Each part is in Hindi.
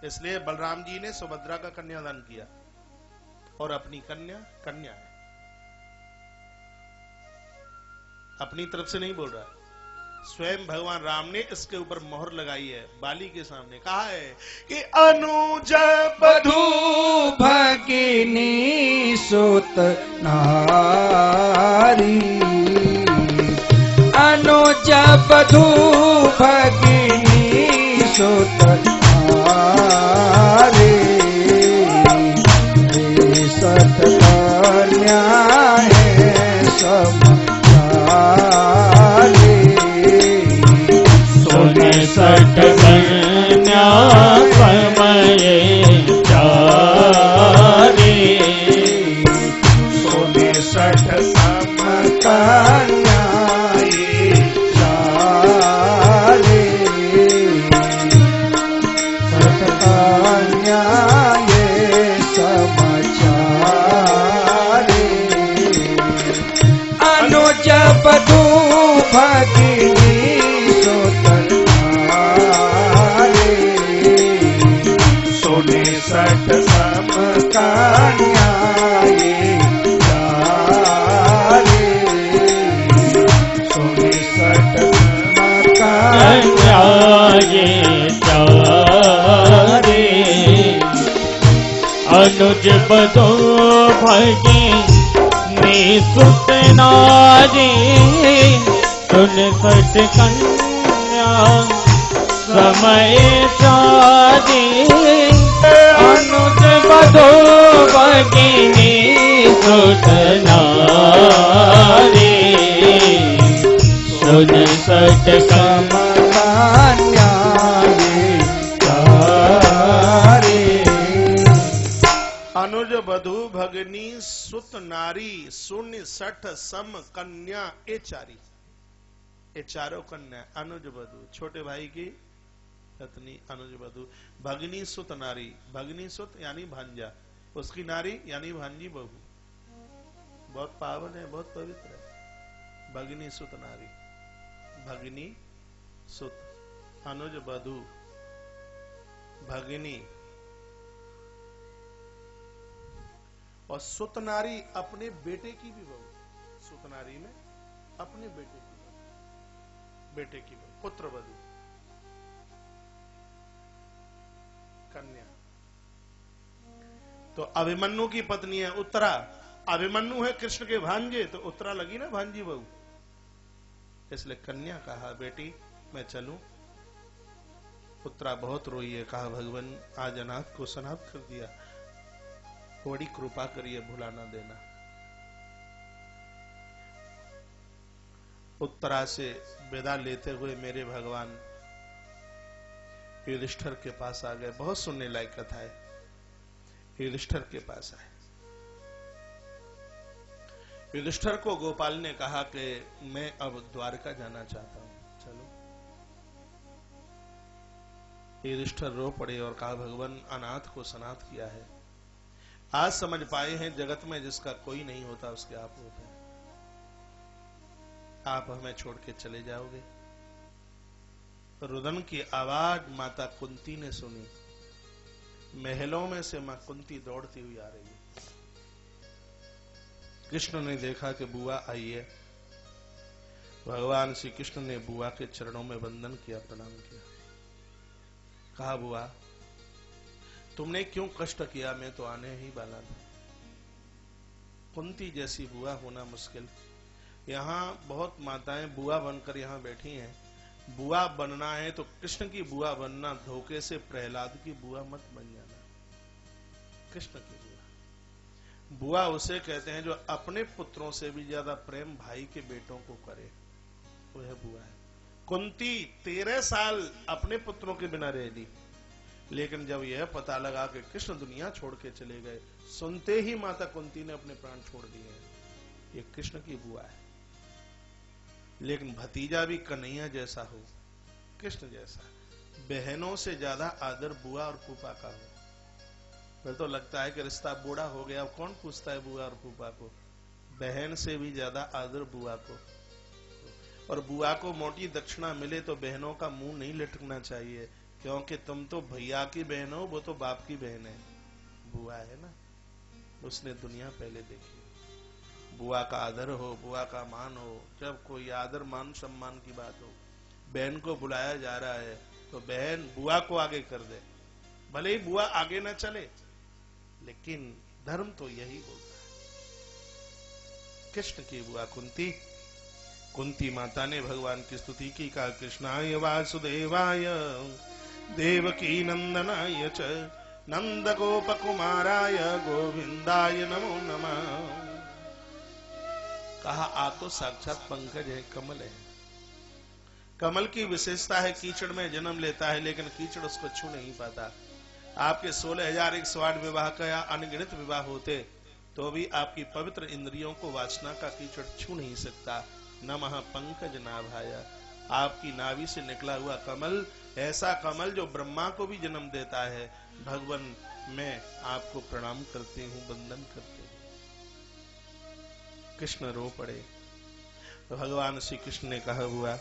इसलिए बलराम जी ने सुभद्रा का कन्यादान किया और अपनी कन्या कन्या है, अपनी तरफ से नहीं बोल रहा, स्वयं भगवान राम ने इसके ऊपर मोहर लगाई है। बाली के सामने कहा है कि अनुज बधू भगिनी सुत नारी, अनुज बधू भगिनी सुत नारी, सत कन्या है सब सट कन्या समय चारी, सोने सठ सम कन्या चारी, सठ कन्या ये समाचारी, अनुज बधू भगिनी सठ सम कन्या चारी, सोने सठ सम कन्या चारी, अनुज बधू भगिनी सुत नारी, सुन सठ कन्या समय चारी, अनुज बधू भगिनी सुत नारी, सुन सठ सम कन्या चारी, अनुज बधू भगनी सुत नारी, शून्य सठ सम कन्या ए चारी। ये चारों कन्या अनुज बधू, छोटे भाई की पत्नी अनुज बधू, भगनी सुत नारी, भगनी सुत यानी भांजा, उसकी नारी यानी भांजी बहू, बहुत पावन है, बहुत पवित्र है। भगनी सुत नारी, भगनी सुत, अनुज बधू, भगनी और सुत नारी अपने बेटे की भी बहू, सुत नारी में अपने बेटे की बहू, बेटे की बहू, पुत्र वधू, कन्या। तो अभिमन्यु की पत्नी है उत्तरा, अभिमन्यु है कृष्ण के भांजे, तो उत्तरा लगी ना भांजी बहू, इसलिए कन्या कहा बेटी मैं चलूं। उत्तरा बहुत रोई है, कहा भगवान आज अनाथ को सनाथ कर दिया, बड़ी कृपा करिए, भुला ना देना। उत्तरा से विदा लेते हुए मेरे भगवान युधिष्ठिर के पास आ गए। बहुत सुनने लायक कथा है। युधिष्ठिर के पास आए, युधिष्ठिर को गोपाल ने कहा कि मैं अब द्वारका जाना चाहता हूं, चलो। युधिष्ठिर रो पड़े और कहा भगवान अनाथ को सनाथ किया है, आज समझ पाए हैं जगत में जिसका कोई नहीं होता उसके आप होते हैं, आप हमें छोड़ के चले जाओगे। रुदन की आवाज माता कुंती ने सुनी, महलों में से मां कुंती दौड़ती हुई आ रही है। कृष्ण ने देखा कि बुआ आई है, भगवान श्री कृष्ण ने बुआ के चरणों में वंदन किया, प्रणाम किया, कहा बुआ तुमने क्यों कष्ट किया, मैं तो आने ही वाला था। कुंती जैसी बुआ होना मुश्किल, यहाँ बहुत माताएं बुआ बनकर यहाँ बैठी हैं। बुआ बनना है तो कृष्ण की बुआ बनना, धोखे से प्रहलाद की बुआ मत बन जाना। कृष्ण की बुआ, बुआ उसे कहते हैं जो अपने पुत्रों से भी ज्यादा प्रेम भाई के बेटों को करे, वह बुआ है। कुंती 13 साल अपने पुत्रों के बिना रह ली, लेकिन जब यह पता लगा कि कृष्ण दुनिया छोड़ के चले गए, सुनते ही माता कुंती ने अपने प्राण छोड़ दिए हैं। ये कृष्ण की बुआ है। लेकिन भतीजा भी कन्हैया जैसा हो, कृष्ण जैसा, बहनों से ज्यादा आदर बुआ और फूफा का हो। फिर तो लगता है कि रिश्ता बूढ़ा हो गया, कौन पूछता है बुआ और फूफा को। बहन से भी ज्यादा आदर बुआ को, और बुआ को मोटी दक्षिणा मिले तो बहनों का मुंह नहीं लटकना चाहिए, क्योंकि तुम तो भैया की बहन हो, वो तो बाप की बहन है, बुआ है ना, उसने दुनिया पहले देखी। बुआ का आदर हो, बुआ का मान हो, जब कोई आदर मान सम्मान की बात हो, बहन को बुलाया जा रहा है तो बहन बुआ को आगे कर दे, भले ही बुआ आगे ना चले, लेकिन धर्म तो यही बोलता है। कृष्ण की बुआ कुंती माता ने भगवान की स्तुति की, कहा कृष्णाय वासुदेवाय देवकी नंदनाय च नंद गोप कुमाराय गोविंदाय नमो नमः। कहा आप तो साक्षात पंकज है, कमल है। कमल की विशेषता है कीचड़ में जन्म लेता है, लेकिन कीचड़ उसको छू नहीं पाता। आपके 16,108 विवाह का या अनगिनत विवाह होते तो भी आपकी पवित्र इंद्रियों को वासना का कीचड़ छू नहीं सकता। नमः पंकज नाभाया, आपकी नाभि से निकला हुआ कमल, ऐसा कमल जो ब्रह्मा को भी जन्म देता है। भगवान मैं आपको प्रणाम करती हूँ, वंदन करती हूँ। कृष्ण रो पड़े तो भगवान श्री कृष्ण ने कहा, हुआ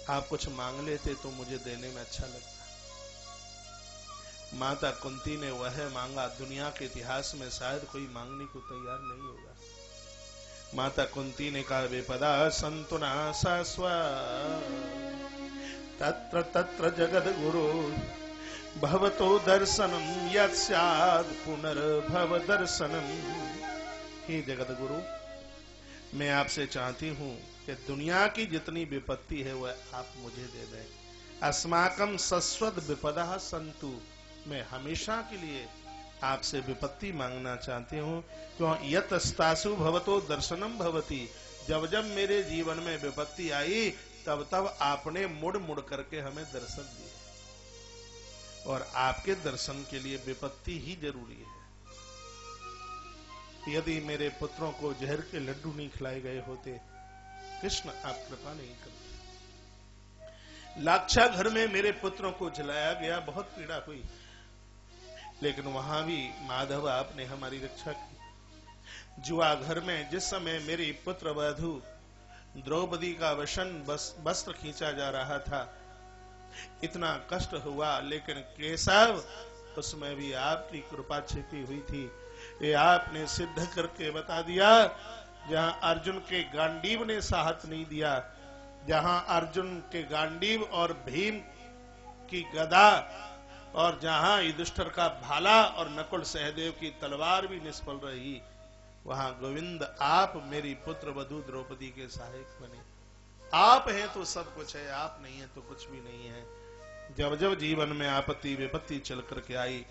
आप कुछ मांग लेते तो मुझे देने में अच्छा लगता। माता कुंती ने वह मांगा, दुनिया के इतिहास में शायद कोई मांगने को तैयार नहीं होगा। माता कुंती ने कहा, विपदा संतुना सस्व तत्र तत्र जगद गुरु भवतो दर्शनम यस्याद पुनर्भव दर्शनम। हे जगत गुरु, मैं आपसे चाहती हूँ कि दुनिया की जितनी विपत्ति है वह आप मुझे दे दें। अस्माकं सस्वद विपदा संतु, मैं हमेशा के लिए आपसे विपत्ति मांगना चाहती हूँ। क्यों? यतस्तासु भवतो दर्शनम भवति, जब जब मेरे जीवन में विपत्ति आई तब तब आपने मुड़ मुड़ करके हमें दर्शन दिए, और आपके दर्शन के लिए विपत्ति ही जरूरी है। यदि मेरे पुत्रों को जहर के लड्डू नहीं खिलाए गए होते, कृष्ण आप कृपा नहीं करते। लाक्षा घर में मेरे पुत्रों को जलाया गया, बहुत पीड़ा हुई, लेकिन वहां भी माधव आपने हमारी रक्षा की। जुआ घर में जिस समय मेरी पुत्र वधू द्रौपदी का वशन वस्त्र खींचा जा रहा था, इतना कष्ट हुआ, लेकिन केशव उसमें भी आपकी कृपा छिपी हुई थी। ये आपने सिद्ध करके बता दिया, जहां अर्जुन के गांडीव ने साहस नहीं दिया, जहां अर्जुन के गांडीव और भीम की गदा, और जहां युधिष्ठिर का भाला और नकुल सहदेव की तलवार भी निष्फल रही, वहां गोविंद आप मेरी पुत्र वधू द्रौपदी के सहायक बने। आप हैं तो सब कुछ है, आप नहीं है तो कुछ भी नहीं है। जब जब जीवन में आपत्ति विपत्ति चल करके आई,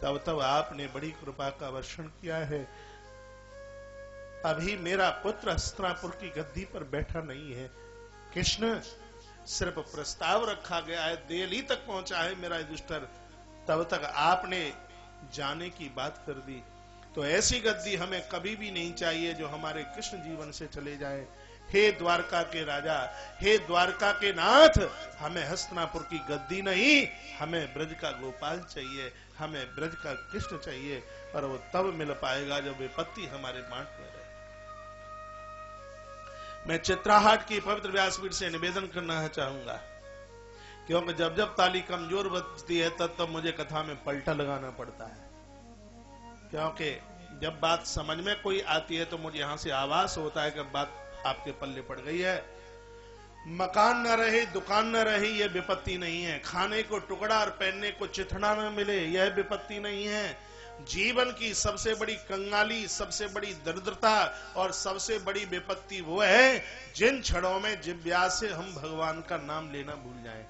तब तब आपने बड़ी कृपा का वर्षण किया है। अभी मेरा पुत्र हस्तिनापुर की गद्दी पर बैठा नहीं है, कृष्ण सिर्फ प्रस्ताव रखा गया है, दिल्ली तक पहुंचा है मेरा युधिष्ठिर, तब तक आपने जाने की बात कर दी। तो ऐसी गद्दी हमें कभी भी नहीं चाहिए जो हमारे कृष्ण जीवन से चले जाए। हे द्वारका के राजा, हे द्वारका के नाथ, हमें हस्तिनापुर की गद्दी नहीं, हमें ब्रज का गोपाल चाहिए, हमें ब्रज का कृष्ण चाहिए, और वो तब मिल पाएगा जब विपत्ति हमारे बांट में रहे। मैं चित्राहाट की पवित्र व्यासपीठ से निवेदन करना चाहूंगा, क्योंकि जब जब ताली कमजोर बजती है तब तब मुझे कथा में पलटा लगाना पड़ता है। क्योंकि जब बात समझ में कोई आती है तो मुझे यहां से आवाज होता है कि बात आपके पल्ले पड़ गई है। मकान न रहे, दुकान न रही, यह विपत्ति नहीं है। खाने को टुकड़ा और पहनने को चिथड़ा न मिले, यह विपत्ति नहीं है। जीवन की सबसे बड़ी कंगाली, सबसे बड़ी दरिद्रता और सबसे बड़ी विपत्ति वो है जिन क्षणों में जिव्या से हम भगवान का नाम लेना भूल जाएं,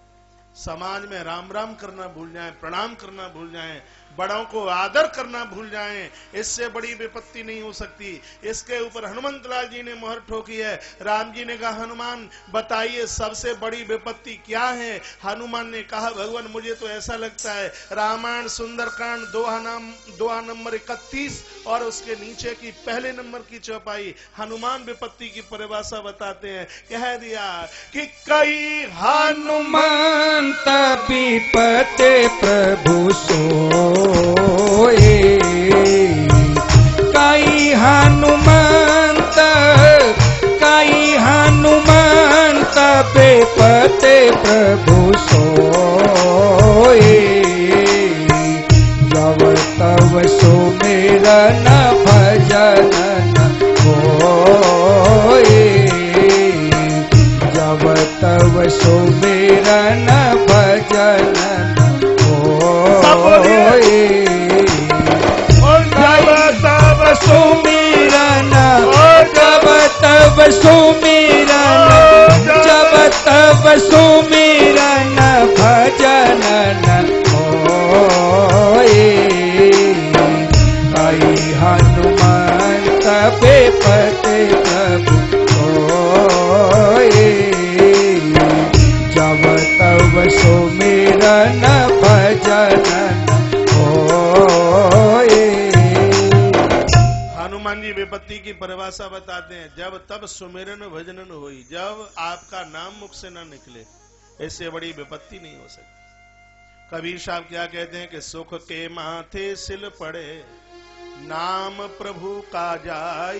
समाज में राम राम करना भूल जाएं, प्रणाम करना भूल जाएं, बड़ों को आदर करना भूल जाएं। इससे बड़ी विपत्ति नहीं हो सकती। इसके ऊपर हनुमंत लाल जी ने मोहर ठोकी है। राम जी ने कहा, हनुमान बताइए सबसे बड़ी विपत्ति क्या है? हनुमान ने कहा, भगवान मुझे तो ऐसा लगता है रामायण सुंदरकांड दोहा नंबर 31 और उसके नीचे की पहले नंबर की चौपाई, हनुमान विपत्ति की परिभाषा बताते हैं। कह दिया कि कई हनुमान विपते प्रभु सोए, कई हनुमंत विपते प्रभु सोए। की परिभाषा बताते हैं, जब तब सुमिरन भजनन होई, जब आपका नाम मुख से न निकले, इससे बड़ी विपत्ति नहीं हो सकती। कबीर साहब क्या कहते हैं कि सुख के माथे सिल पड़े, नाम प्रभु का जाय,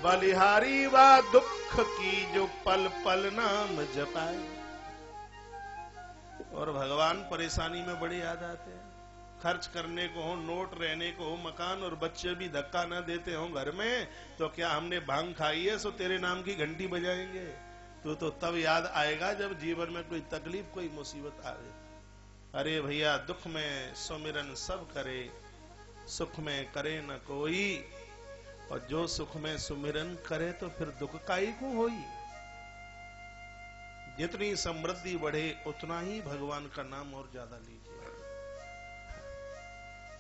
बलिहारी वा दुख की जो पल पल नाम जपाए। और भगवान परेशानी में बड़े याद आते हैं। खर्च करने को हो, नोट रहने को हो, मकान, और बच्चे भी धक्का न देते हो घर में, तो क्या हमने भांग खाई है सो तेरे नाम की घंटी बजाएंगे? तो तब याद आएगा जब जीवन में कोई तकलीफ, कोई मुसीबत आवे। अरे भैया, दुख में सुमिरन सब करे, सुख में करे न कोई, और जो सुख में सुमिरन करे तो फिर दुख काई को होई। जितनी समृद्धि बढ़े उतना ही भगवान का नाम और ज्यादा लीजिए,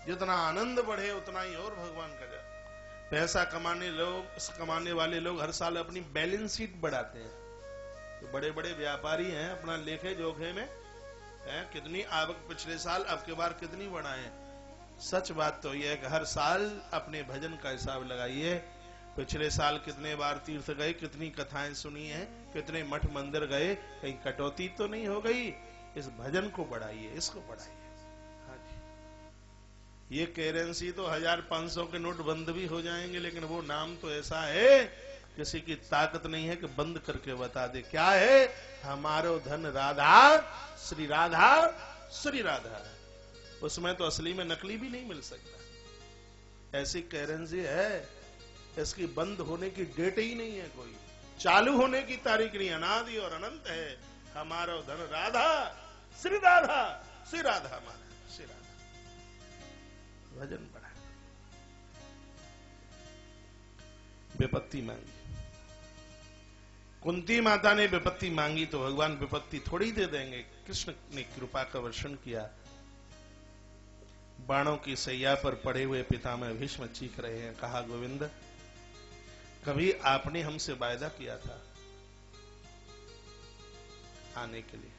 जितना आनंद बढ़े उतना ही और भगवान का ज्यादा। पैसा कमाने वाले लोग हर साल अपनी बैलेंस शीट बढ़ाते हैं। तो बड़े बड़े व्यापारी हैं, अपना लेखे जोखे में कितनी आवक पिछले साल, अब के बार कितनी बढ़ाए। सच बात तो यह है कि हर साल अपने भजन का हिसाब लगाइए। पिछले साल कितने बार तीर्थ गए, कितनी कथाएं सुनी हैं, कितने मठ मंदिर गए, कहीं कटौती तो नहीं हो गई। इस भजन को बढ़ाइए, इसको बढ़ाइए। हाँ जी, ये करेंसी तो 1500 के नोट बंद भी हो जाएंगे, लेकिन वो नाम तो ऐसा है, किसी की ताकत नहीं है कि बंद करके बता दे। क्या है? हमारो धन राधा, श्री राधा, श्री राधा। उसमें तो असली में नकली भी नहीं मिल सकता। ऐसी करेंसी है, इसकी बंद होने की डेट ही नहीं है, कोई चालू होने की तारीख नहीं, अनादि और अनंत है। हमारो धन राधा, श्री राधा, श्री राधा, हमारा श्री राधा। भजन बढ़ा, विपत्ति मांगी। कुंती माता ने विपत्ति मांगी तो भगवान विपत्ति थोड़ी दे देंगे। कृष्ण ने कृपा का वर्षण किया। बाणों की सैया पर पड़े हुए पितामह भीष्म चीख रहे हैं। कहा, गोविंद, कभी आपने हमसे वायदा किया था आने के लिए,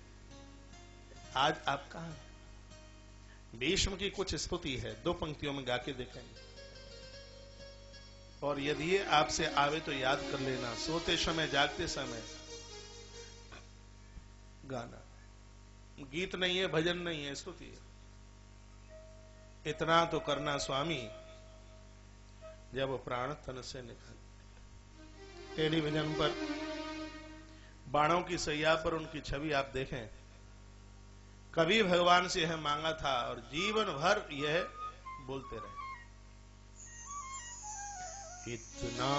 आज आप कहां हैं? भीष्म की कुछ स्तुति है, 2 पंक्तियों में गा के देखेंगे। और यदि ये आपसे आवे तो याद कर लेना, सोते समय, जागते समय गाना। गीत नहीं है, भजन नहीं है, स्तुति है। इतना तो करना स्वामी, जब प्राण तन से निकल। टेलीविजन पर बाणों की सैया पर उनकी छवि आप देखें। कभी भगवान से यह मांगा था और जीवन भर यह बोलते रहे, इतना